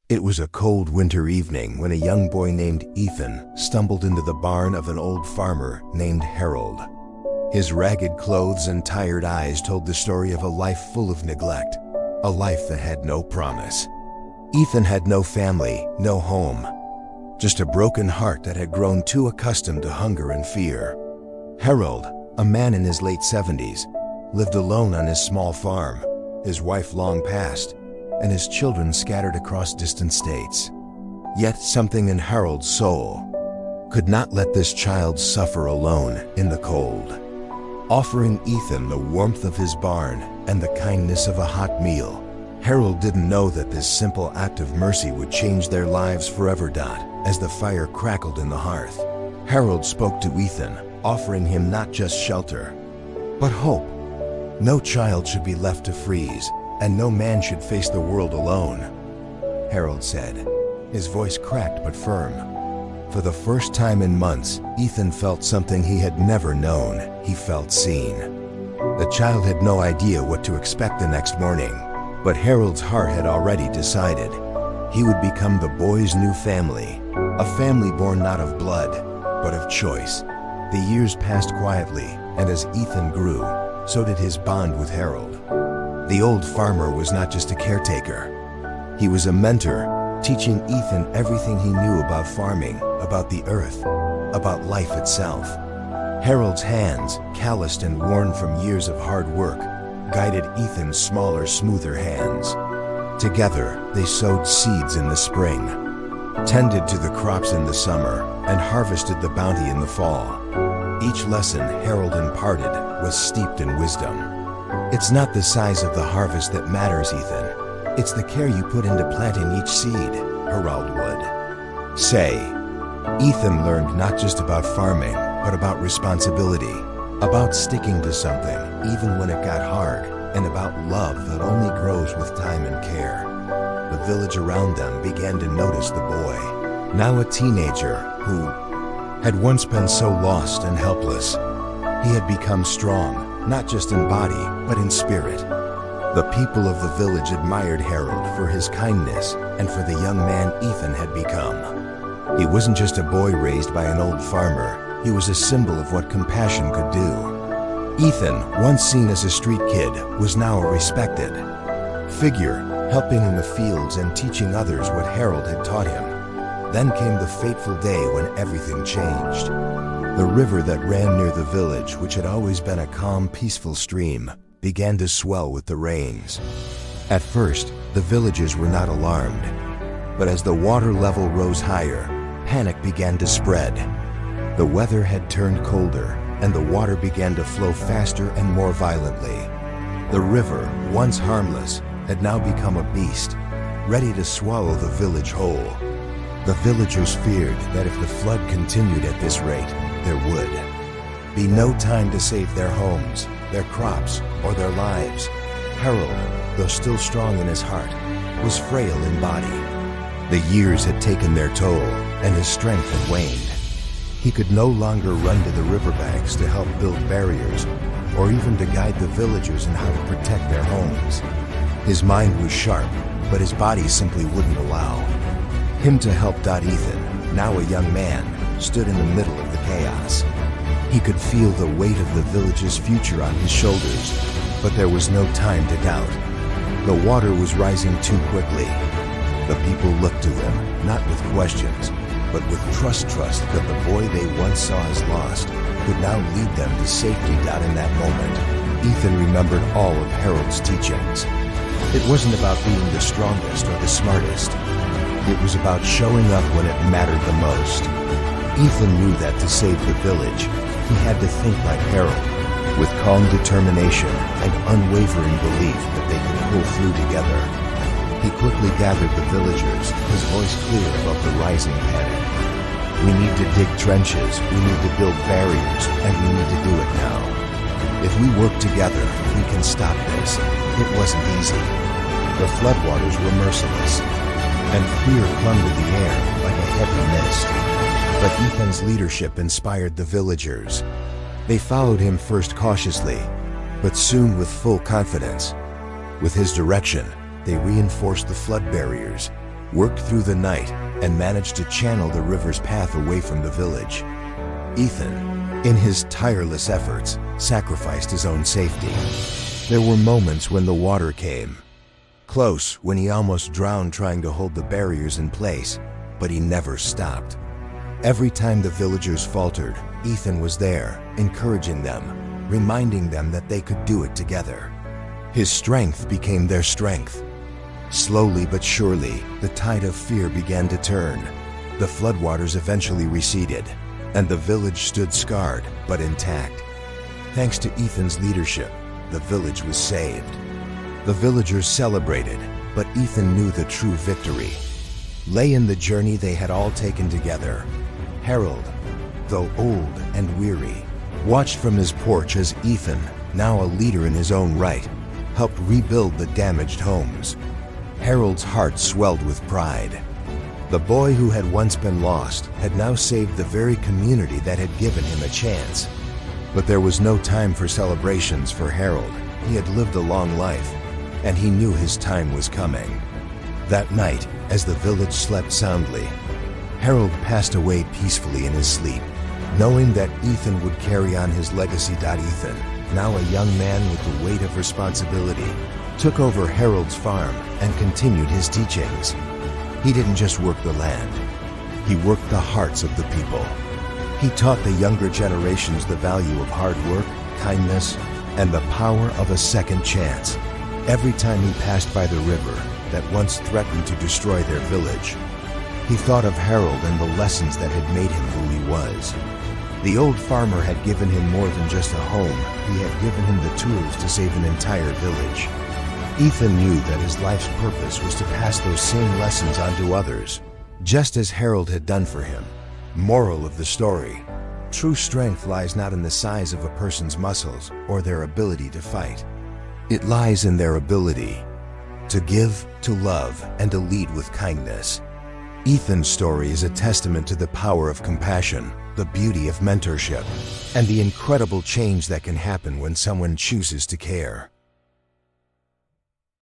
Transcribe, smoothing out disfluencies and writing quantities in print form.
It was a cold winter evening when a young boy named Ethan stumbled into the barn of an old farmer named Harold. His ragged clothes and tired eyes told the story of a life full of neglect, a life that had no promise. Ethan had no family, no home, just a broken heart that had grown too accustomed to hunger and fear. Harold, a man in his late 70s, lived alone on his small farm, his wife long passed, and his children scattered across distant states. Yet something in Harold's soul could not let this child suffer alone in the cold. Offering Ethan the warmth of his barn and the kindness of a hot meal, Harold didn't know that this simple act of mercy would change their lives forever. As the fire crackled in the hearth, Harold spoke to Ethan, offering him not just shelter, but hope. No child should be left to freeze, and no man should face the world alone, Harold said, his voice cracked but firm. For the first time in months, Ethan felt something he had never known. He felt seen. The child had no idea what to expect the next morning, but Harold's heart had already decided. He would become the boy's new family, a family born not of blood, but of choice. The years passed quietly, and as Ethan grew, so did his bond with Harold. The old farmer was not just a caretaker. He was a mentor, teaching Ethan everything he knew about farming, about the earth, about life itself. Harold's hands, calloused and worn from years of hard work, guided Ethan's smaller, smoother hands. Together, they sowed seeds in the spring, tended to the crops in the summer, and harvested the bounty in the fall. Each lesson Harold imparted was steeped in wisdom. It's not the size of the harvest that matters, Ethan. It's the care you put into planting each seed, Harold would say. Ethan learned not just about farming, but about responsibility, about sticking to something even when it got hard, and about love that only grows with time and care. The village around them began to notice the boy, now a teenager who had once been so lost and helpless. He had become strong, not just in body, but in spirit. The people of the village admired Harold for his kindness and for the young man Ethan had become. He wasn't just a boy raised by an old farmer, he was a symbol of what compassion could do. Ethan, once seen as a street kid, was now a respected figure, helping in the fields and teaching others what Harold had taught him. Then came the fateful day when everything changed. The river that ran near the village, which had always been a calm, peaceful stream, began to swell with the rains. At first, the villagers were not alarmed, but as the water level rose higher, panic began to spread. The weather had turned colder, and the water began to flow faster and more violently. The river, once harmless, had now become a beast, ready to swallow the village whole. The villagers feared that if the flood continued at this rate, there would be no time to save their homes, their crops, or their lives. Harold, though still strong in his heart, was frail in body. The years had taken their toll, and his strength had waned. He could no longer run to the riverbanks to help build barriers, or even to guide the villagers in how to protect their homes. His mind was sharp, but his body simply wouldn't allow him to help. Ethan, now a young man, stood in the middle of the chaos. He could feel the weight of the village's future on his shoulders, but there was no time to doubt. The water was rising too quickly. The people looked to him, not with questions, but with trust that the boy they once saw as lost could now lead them to safety. In that moment, Ethan remembered all of Harold's teachings. It wasn't about being the strongest or the smartest. It was about showing up when it mattered the most. Ethan knew that to save the village, he had to think like Harold, with calm determination and unwavering belief that they could pull through together. He quickly gathered the villagers, his voice clear above the rising panic. We need to dig trenches, we need to build barriers, and we need to do it now. If we work together, we can stop this. It wasn't easy. The floodwaters were merciless, and fear clung to the air like a heavy mist. But Ethan's leadership inspired the villagers. They followed him first cautiously, but soon with full confidence. With his direction, they reinforced the flood barriers, worked through the night, and managed to channel the river's path away from the village. Ethan, in his tireless efforts, sacrificed his own safety. There were moments when the water came close, when he almost drowned trying to hold the barriers in place, but he never stopped. Every time the villagers faltered, Ethan was there, encouraging them, reminding them that they could do it together. His strength became their strength. Slowly but surely, the tide of fear began to turn. The floodwaters eventually receded, and the village stood scarred but intact. Thanks to Ethan's leadership, the village was saved. The villagers celebrated, but Ethan knew the true victory lay in the journey they had all taken together. Harold, though old and weary, watched from his porch as Ethan, now a leader in his own right, helped rebuild the damaged homes. Harold's heart swelled with pride. The boy who had once been lost had now saved the very community that had given him a chance. But there was no time for celebrations for Harold. He had lived a long life, and he knew his time was coming. That night, as the village slept soundly, Harold passed away peacefully in his sleep, knowing that Ethan would carry on his legacy. Ethan, now a young man with the weight of responsibility, took over Harold's farm and continued his teachings. He didn't just work the land, he worked the hearts of the people. He taught the younger generations the value of hard work, kindness, and the power of a second chance. Every time he passed by the river that once threatened to destroy their village, he thought of Harold and the lessons that had made him who he was. The old farmer had given him more than just a home. He had given him the tools to save an entire village. Ethan knew that his life's purpose was to pass those same lessons on to others, just as Harold had done for him. Moral of the story: true strength lies not in the size of a person's muscles or their ability to fight. It lies in their ability to give, to love, and to lead with kindness. Ethan's story is a testament to the power of compassion, the beauty of mentorship, and the incredible change that can happen when someone chooses to care.